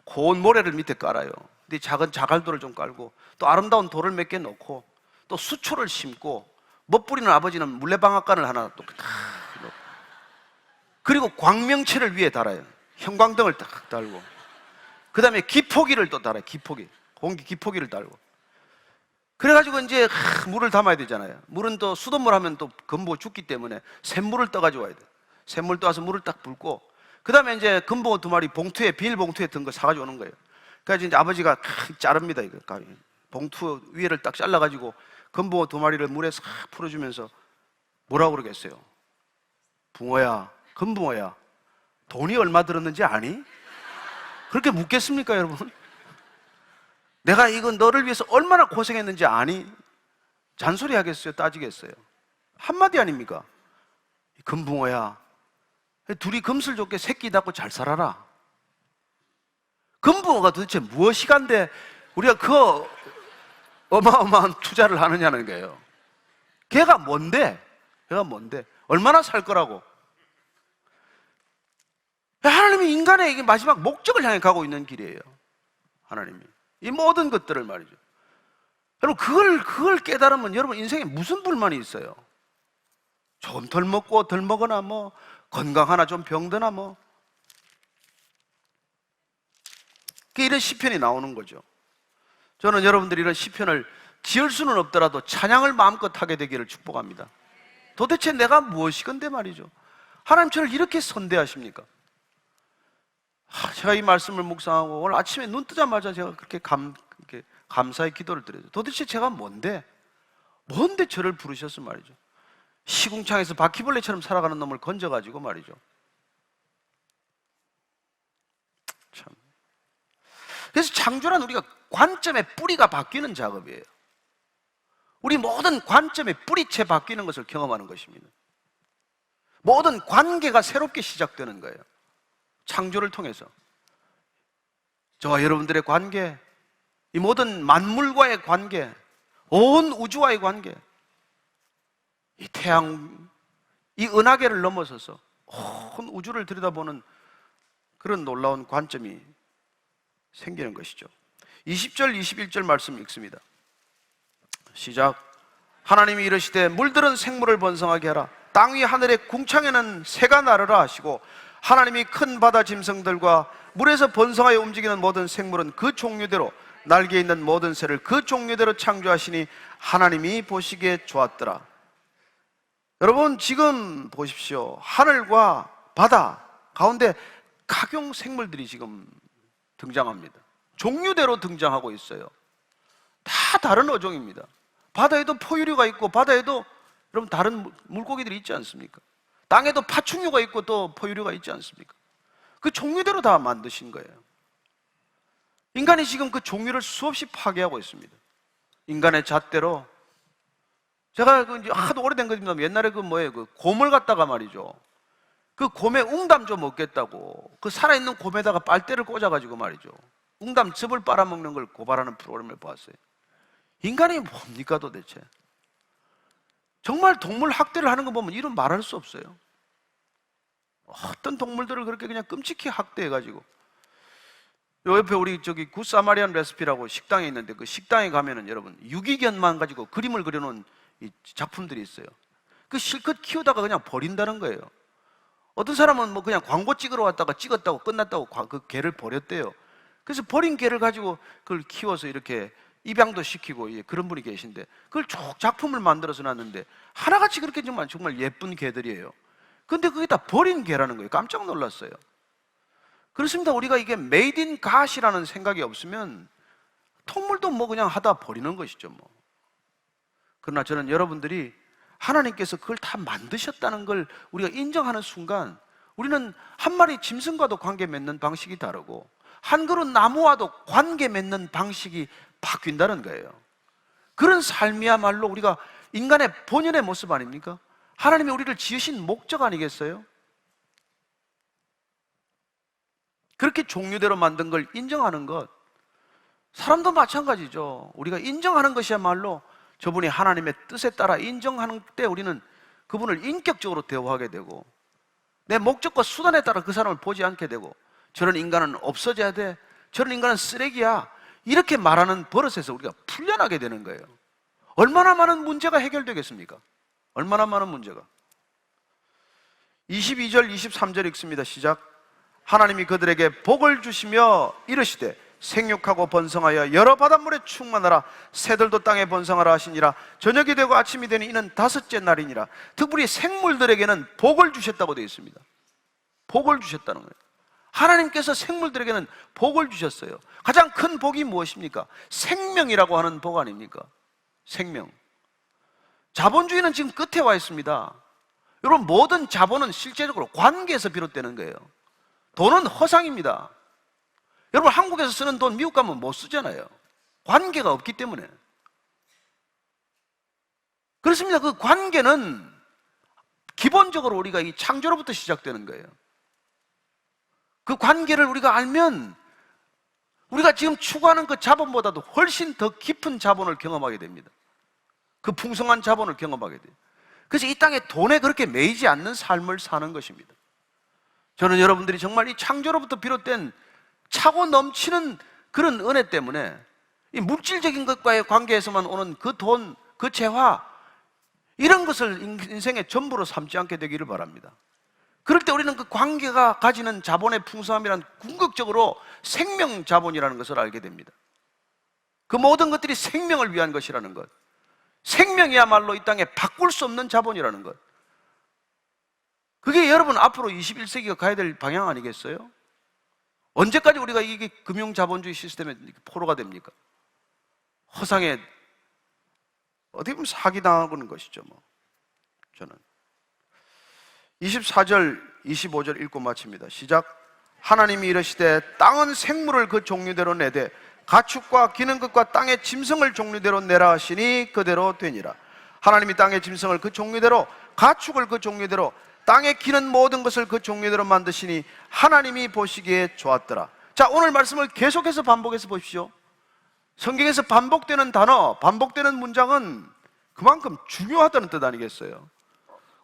고운 모래를 밑에 깔아요. 근데 작은 자갈돌을 좀 깔고 또 아름다운 돌을 몇 개 넣고 또 수초를 심고 멋부리는 아버지는 물레방앗간을 하나 또 탁 넣고 그리고 광명체를 위에 달아요. 형광등을 딱 달고 그 다음에 기포기를 또 달아요. 공기 기포기를 달고 그래가지고 이제 물을 담아야 되잖아요. 물은 또 수돗물 하면 또 금붕어 죽기 때문에 샘물을 떠가지고 와야 돼요. 샘물 떠와서 물을 딱 붓고 그 다음에 이제 금붕어 2마리 봉투에, 비닐봉투에 든 거 사가지고 오는 거예요. 그래서 이제 아버지가 자릅니다. 이거 봉투 위에를 딱 잘라가지고 금붕어 2마리를 물에 싹 풀어주면서 뭐라고 그러겠어요? 붕어야, 금붕어야, 돈이 얼마 들었는지 아니? 그렇게 묻겠습니까, 여러분? 내가 이거 너를 위해서 얼마나 고생했는지 아니? 잔소리 하겠어요? 따지겠어요? 한마디 아닙니까? 금붕어야, 둘이 금슬 좋게 새끼 낳고 잘 살아라. 금붕어가 도대체 무엇이간데 우리가 그 어마어마한 투자를 하느냐는 거예요. 걔가 뭔데? 얼마나 살 거라고? 하나님이 인간의 마지막 목적을 향해 가고 있는 길이에요. 하나님이 이 모든 것들을 말이죠. 여러분 그걸 깨달으면 여러분 인생에 무슨 불만이 있어요? 좀 덜 먹고 덜 먹거나 건강하나 좀 병드나 이런 시편이 나오는 거죠. 저는 여러분들이 이런 시편을 지을 수는 없더라도 찬양을 마음껏 하게 되기를 축복합니다. 도대체 내가 무엇이건데 말이죠. 하나님 저를 이렇게 선대하십니까? 제가 이 말씀을 묵상하고 오늘 아침에 눈 뜨자마자 제가 그렇게 감사의 기도를 드려요. 도대체 제가 뭔데 저를 부르셨어 말이죠. 시궁창에서 바퀴벌레처럼 살아가는 놈을 건져가지고 말이죠. 참. 그래서 창조란 우리가 관점의 뿌리가 바뀌는 작업이에요. 우리 모든 관점의 뿌리채 바뀌는 것을 경험하는 것입니다. 모든 관계가 새롭게 시작되는 거예요. 창조를 통해서 저와 여러분들의 관계, 이 모든 만물과의 관계, 온 우주와의 관계, 이 태양, 이 은하계를 넘어서서 온 우주를 들여다보는 그런 놀라운 관점이 생기는 것이죠. 20절, 21절 말씀 읽습니다. 시작. 하나님이 이르시되 물들은 생물을 번성하게 하라. 땅 위 하늘의 궁창에는 새가 나르라 하시고 하나님이 큰 바다 짐승들과 물에서 번성하여 움직이는 모든 생물은 그 종류대로 날개 있는 모든 새를 그 종류대로 창조하시니 하나님이 보시기에 좋았더라. 여러분 지금 보십시오. 하늘과 바다 가운데 각종 생물들이 지금 등장합니다. 종류대로 등장하고 있어요. 다 다른 어종입니다. 바다에도 포유류가 있고 바다에도 여러분 다른 물고기들이 있지 않습니까? 땅에도 파충류가 있고 또 포유류가 있지 않습니까? 그 종류대로 다 만드신 거예요. 인간이 지금 그 종류를 수없이 파괴하고 있습니다. 인간의 잣대로. 제가 이제 하도 오래된 거지만 옛날에 그 곰을 갖다가 말이죠, 그 곰의 웅담 좀 먹겠다고 그 살아있는 곰에다가 빨대를 꽂아가지고 말이죠, 웅담 즙을 빨아먹는 걸 고발하는 프로그램을 봤어요. 인간이 뭡니까 도대체? 정말 동물 학대를 하는 거 보면 이런 말할 수 없어요. 어떤 동물들을 그렇게 그냥 끔찍히 학대해가지고. 요 옆에 우리 저기 굿사마리안 레시피라고 식당에 있는데, 그 식당에 가면은 여러분 유기견만 가지고 그림을 그려놓은 이 작품들이 있어요. 그 실컷 키우다가 그냥 버린다는 거예요. 어떤 사람은 뭐 그냥 광고 찍으러 왔다가 찍었다고 끝났다고 그 개를 버렸대요. 그래서 버린 개를 가지고 그걸 키워서 이렇게 입양도 시키고 그런 분이 계신데, 그걸 쭉 작품을 만들어서 놨는데 하나같이 그렇게 정말 예쁜 개들이에요. 근데 그게 다 버린 개라는 거예요. 깜짝 놀랐어요. 그렇습니다. 우리가 이게 메이드 인 갓이라는 생각이 없으면 동물도 뭐 그냥 하다 버리는 것이죠 뭐. 그러나 저는 여러분들이 하나님께서 그걸 다 만드셨다는 걸 우리가 인정하는 순간, 우리는 한 마리 짐승과도 관계 맺는 방식이 다르고 한 그루 나무와도 관계 맺는 방식이 바뀐다는 거예요. 그런 삶이야말로 우리가 인간의 본연의 모습 아닙니까? 하나님이 우리를 지으신 목적 아니겠어요? 그렇게 종류대로 만든 걸 인정하는 것, 사람도 마찬가지죠. 우리가 인정하는 것이야말로 저분이 하나님의 뜻에 따라 인정하는 때 우리는 그분을 인격적으로 대우하게 되고, 내 목적과 수단에 따라 그 사람을 보지 않게 되고, 저런 인간은 없어져야 돼, 저런 인간은 쓰레기야, 이렇게 말하는 버릇에서 우리가 풀려나게 되는 거예요. 얼마나 많은 문제가 해결되겠습니까? 얼마나 많은 문제가. 22절 23절 읽습니다. 시작. 하나님이 그들에게 복을 주시며 이르시되 생육하고 번성하여 여러 바닷물에 충만하라. 새들도 땅에 번성하라 하시니라. 저녁이 되고 아침이 되니 이는 다섯째 날이니라. 특별히 생물들에게는 복을 주셨다고 되어 있습니다. 복을 주셨다는 거예요. 하나님께서 생물들에게는 복을 주셨어요. 가장 큰 복이 무엇입니까? 생명이라고 하는 복 아닙니까? 생명. 자본주의는 지금 끝에 와 있습니다. 여러분, 모든 자본은 실제적으로 관계에서 비롯되는 거예요. 돈은 허상입니다. 여러분, 한국에서 쓰는 돈 미국 가면 못 쓰잖아요. 관계가 없기 때문에. 그렇습니다. 그 관계는 기본적으로 우리가 이 창조로부터 시작되는 거예요. 그 관계를 우리가 알면 우리가 지금 추구하는 그 자본보다도 훨씬 더 깊은 자본을 경험하게 됩니다. 그 풍성한 자본을 경험하게 돼요. 그래서 이 땅에 돈에 그렇게 매이지 않는 삶을 사는 것입니다. 저는 여러분들이 정말 이 창조로부터 비롯된 차고 넘치는 그런 은혜 때문에 이 물질적인 것과의 관계에서만 오는 그 돈, 그 재화, 이런 것을 인생의 전부로 삼지 않게 되기를 바랍니다. 그럴 때 우리는 그 관계가 가지는 자본의 풍성함이란 궁극적으로 생명 자본이라는 것을 알게 됩니다. 그 모든 것들이 생명을 위한 것이라는 것, 생명이야말로 이 땅에 바꿀 수 없는 자본이라는 것, 그게 여러분 앞으로 21세기가 가야 될 방향 아니겠어요? 언제까지 우리가 이게 금융자본주의 시스템에 포로가 됩니까? 허상에 어떻게 보면 사기당하는 것이죠 뭐. 저는 24절 25절 읽고 마칩니다. 시작. 하나님이 이르시되 땅은 생물을 그 종류대로 내되 가축과 기는 것과 땅의 짐승을 종류대로 내라 하시니 그대로 되니라. 하나님이 땅의 짐승을 그 종류대로, 가축을 그 종류대로, 땅에 기는 모든 것을 그 종류대로 만드시니 하나님이 보시기에 좋았더라. 자, 오늘 말씀을 계속해서 반복해서 보십시오. 성경에서 반복되는 단어, 반복되는 문장은 그만큼 중요하다는 뜻 아니겠어요?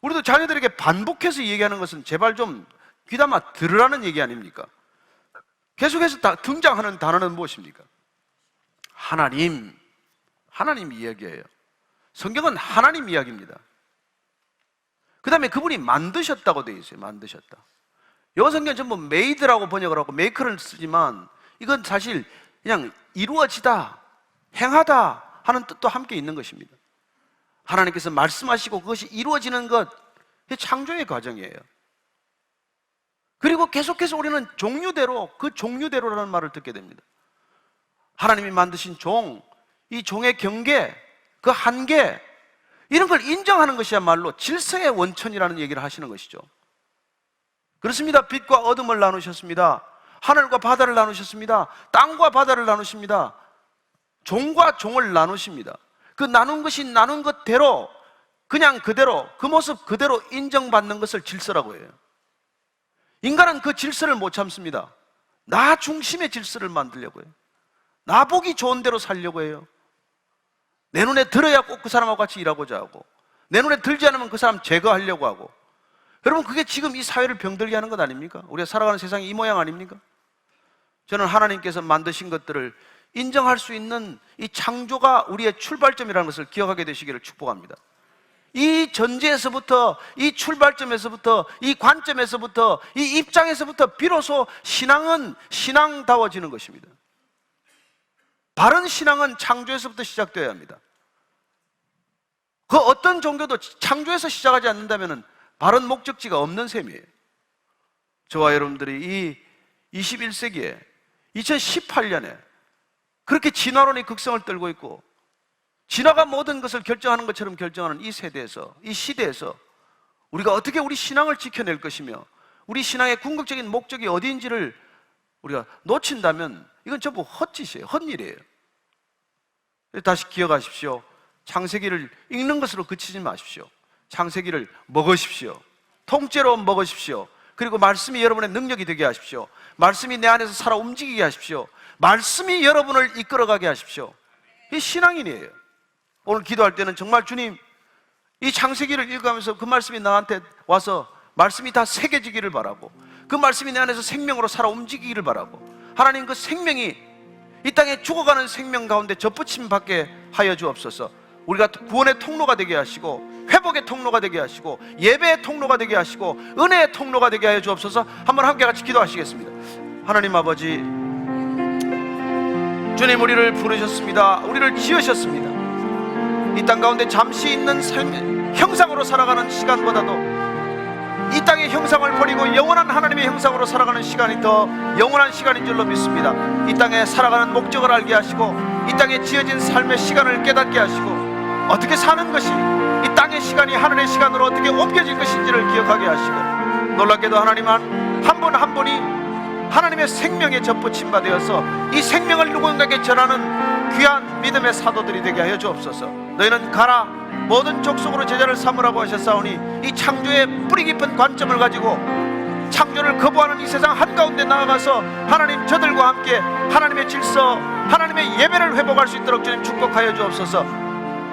우리도 자녀들에게 반복해서 얘기하는 것은 제발 좀 귀담아 들으라는 얘기 아닙니까? 계속해서 등장하는 단어는 무엇입니까? 하나님, 하나님 이야기예요. 성경은 하나님 이야기입니다. 그 다음에 그분이 만드셨다고 되어 있어요. 만드셨다. 영어 성경은 전부 made라고 번역을 하고 maker를 쓰지만 이건 사실 그냥 이루어지다, 행하다 하는 뜻도 함께 있는 것입니다. 하나님께서 말씀하시고 그것이 이루어지는 것, 창조의 과정이에요. 그리고 계속해서 우리는 종류대로, 그 종류대로라는 말을 듣게 됩니다. 하나님이 만드신 종, 이 종의 경계, 그 한계, 이런 걸 인정하는 것이야말로 질서의 원천이라는 얘기를 하시는 것이죠. 그렇습니다. 빛과 어둠을 나누셨습니다. 하늘과 바다를 나누셨습니다. 땅과 바다를 나누십니다. 종과 종을 나누십니다. 그 나눈 것이 나눈 것대로, 그냥 그대로, 그 모습 그대로 인정받는 것을 질서라고 해요. 인간은 그 질서를 못 참습니다. 나 중심의 질서를 만들려고 해요. 나 보기 좋은 대로 살려고 해요. 내 눈에 들어야 꼭 그 사람하고 같이 일하고자 하고, 내 눈에 들지 않으면 그 사람 제거하려고 하고. 여러분, 그게 지금 이 사회를 병들게 하는 것 아닙니까? 우리가 살아가는 세상이 이 모양 아닙니까? 저는 하나님께서 만드신 것들을 인정할 수 있는 이 창조가 우리의 출발점이라는 것을 기억하게 되시기를 축복합니다. 이 전제에서부터, 이 출발점에서부터, 이 관점에서부터, 이 입장에서부터 비로소 신앙은 신앙다워지는 것입니다. 바른 신앙은 창조에서부터 시작되어야 합니다. 그 어떤 종교도 창조에서 시작하지 않는다면 바른 목적지가 없는 셈이에요. 저와 여러분들이 이 21세기에 2018년에 그렇게 진화론이 극성을 떨고 있고 진화가 모든 것을 결정하는 것처럼 결정하는 이 세대에서, 이 시대에서 우리가 어떻게 우리 신앙을 지켜낼 것이며 우리 신앙의 궁극적인 목적이 어디인지를 우리가 놓친다면 이건 전부 헛짓이에요. 헛일이에요. 다시 기억하십시오. 창세기를 읽는 것으로 그치지 마십시오. 창세기를 먹으십시오. 통째로 먹으십시오. 그리고 말씀이 여러분의 능력이 되게 하십시오. 말씀이 내 안에서 살아 움직이게 하십시오. 말씀이 여러분을 이끌어가게 하십시오. 이 신앙인이에요. 오늘 기도할 때는 정말 주님, 이 창세기를 읽으면서 그 말씀이 나한테 와서 말씀이 다 새겨지기를 바라고, 그 말씀이 내 안에서 생명으로 살아 움직이기를 바라고, 하나님 그 생명이 이 땅에 죽어가는 생명 가운데 접붙임 받게 하여 주옵소서. 우리가 구원의 통로가 되게 하시고 회복의 통로가 되게 하시고 예배의 통로가 되게 하시고 은혜의 통로가 되게 하여 주옵소서. 한번 함께 같이 기도하시겠습니다. 하나님 아버지, 주님 우리를 부르셨습니다. 우리를 지으셨습니다. 이 땅 가운데 잠시 있는 형상으로 살아가는 시간보다도 이 땅의 형상을 버리고 영원한 하나님의 형상으로 살아가는 시간이 더 영원한 시간인 줄로 믿습니다. 이 땅에 살아가는 목적을 알게 하시고 이 땅에 지어진 삶의 시간을 깨닫게 하시고 어떻게 사는 것이 이 땅의 시간이 하늘의 시간으로 어떻게 옮겨질 것인지를 기억하게 하시고, 놀랍게도 하나님 한 분 한 분이 하나님의 생명에 접붙임 바 되어서 이 생명을 누군가에게 전하는 귀한 믿음의 사도들이 되게 하여 주옵소서. 너희는 가라 모든 족속으로 제자를 삼으라고 하셨사오니 이 창조의 뿌리 깊은 관점을 가지고 창조를 거부하는 이 세상 한가운데 나아가서 하나님 저들과 함께 하나님의 질서, 하나님의 예배를 회복할 수 있도록 주님 축복하여 주옵소서.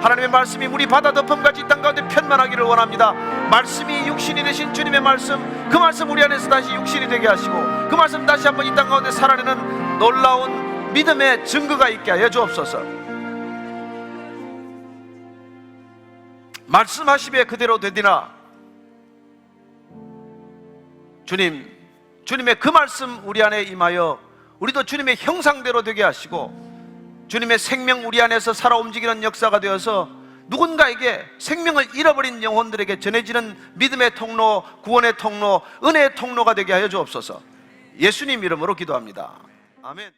하나님의 말씀이 물이 바다 덮음같이 이 땅 가운데 편만하기를 원합니다. 말씀이 육신이 되신 주님의 말씀, 그 말씀 우리 안에서 다시 육신이 되게 하시고 그 말씀 다시 한번 이 땅 가운데 살아내는 놀라운 믿음의 증거가 있게 하여 주옵소서. 말씀하시되 그대로 되리라. 주님, 주님의 그 말씀 우리 안에 임하여 우리도 주님의 형상대로 되게 하시고 주님의 생명 우리 안에서 살아 움직이는 역사가 되어서 누군가에게 생명을 잃어버린 영혼들에게 전해지는 믿음의 통로, 구원의 통로, 은혜의 통로가 되게 하여 주옵소서. 예수님 이름으로 기도합니다. 아멘.